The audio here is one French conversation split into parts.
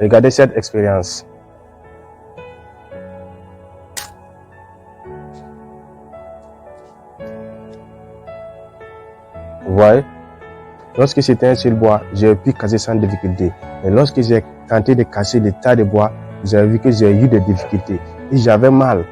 Regardez cette expérience. Vous voyez? Lorsque c'était un seul bois, j'ai pu casser sans difficulté. Mais lorsque j'ai tenté de casser des tas de bois, j'ai vu que j'ai eu des difficultés. Et j'avais mal.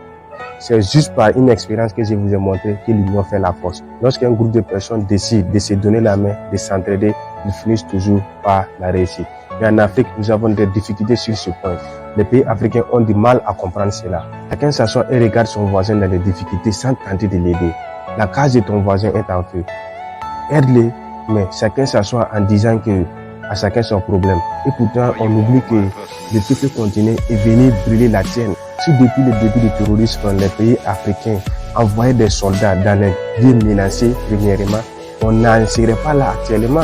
C'est juste par une expérience que je vous ai montré que l'union fait la force. Lorsqu'un groupe de personnes décide de se donner la main, de s'entraider, ils finissent toujours par la réussite. Mais en Afrique, nous avons des difficultés sur ce point. Les pays africains ont du mal à comprendre cela. Chacun s'assoit et regarde son voisin dans les difficultés sans tenter de l'aider. La case de ton voisin est en feu. Aide-le, mais chacun s'assoit en disant que à chacun son problème. Et pourtant, on oublie que le peuple continue et venir brûler la tienne. Si depuis le début du terrorisme, les pays africains envoyaient des soldats dans les villes menacées, premièrement, on n'en serait pas là actuellement.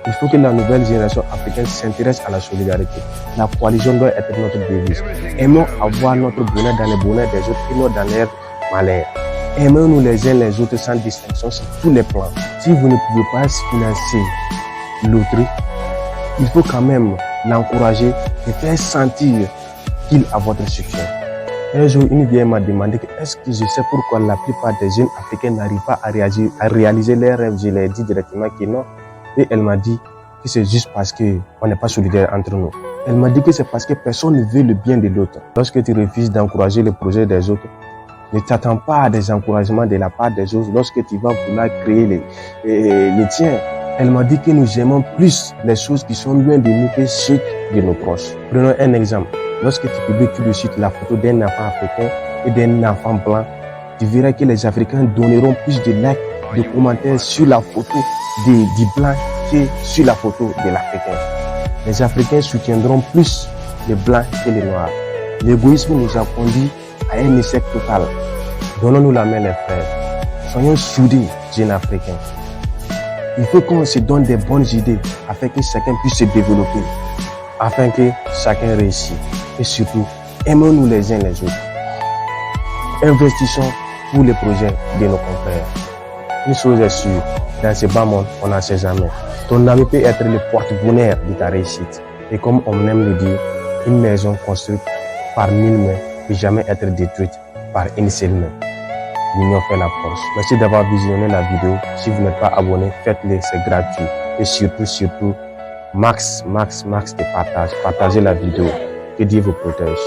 Il faut que la nouvelle génération africaine s'intéresse à la solidarité. La coalition doit être notre devise. Aimons avoir notre bonheur dans le bonheur des autres et non dans leur malheur. Aimons-nous les uns les autres sans distinction sur tous les plans. Si vous ne pouvez pas financer l'autre, il faut quand même l'encourager et faire sentir qu'il a votre soutien. Un jour, une vieille m'a demandé est-ce que je sais pourquoi la plupart des jeunes africains n'arrivent pas à réaliser leurs rêves. Je lui ai dit directement que non. Et elle m'a dit que c'est juste parce qu'on n'est pas solidaires entre nous. Elle m'a dit que c'est parce que personne ne veut le bien de l'autre. Lorsque tu refuses d'encourager le projet des autres, ne t'attends pas à des encouragements de la part des autres lorsque tu vas vouloir créer les tiens. Elle m'a dit que nous aimons plus les choses qui sont loin de nous que ceux de nos proches. Prenons un exemple. Lorsque tu publies tout de suite la photo d'un enfant africain et d'un enfant blanc, tu verras que les Africains donneront plus de likes, de commentaires sur la photo du blanc que sur la photo de l'Africain. Les Africains soutiendront plus les blancs que les noirs. L'égoïsme nous a conduit à un échec total. Donnons-nous la main les frères. Soyons soudés, jeunes Africains. Il faut qu'on se donne des bonnes idées afin que chacun puisse se développer, afin que chacun réussisse. Et surtout, aimons-nous les uns les autres. Investissons pour les projets de nos confrères. Une chose est sûre, dans ce bas monde, on n'en sait jamais. Ton ami peut être le porte-bonheur de ta réussite. Et comme on aime le dire, une maison construite par 1000 mains ne peut jamais être détruite par une seule main. L'union fait la force. Merci d'avoir visionné la vidéo. Si vous n'êtes pas abonné, faites-le, c'est gratuit. Et surtout, max de partage. Partagez la vidéo. Que Dieu vous protège.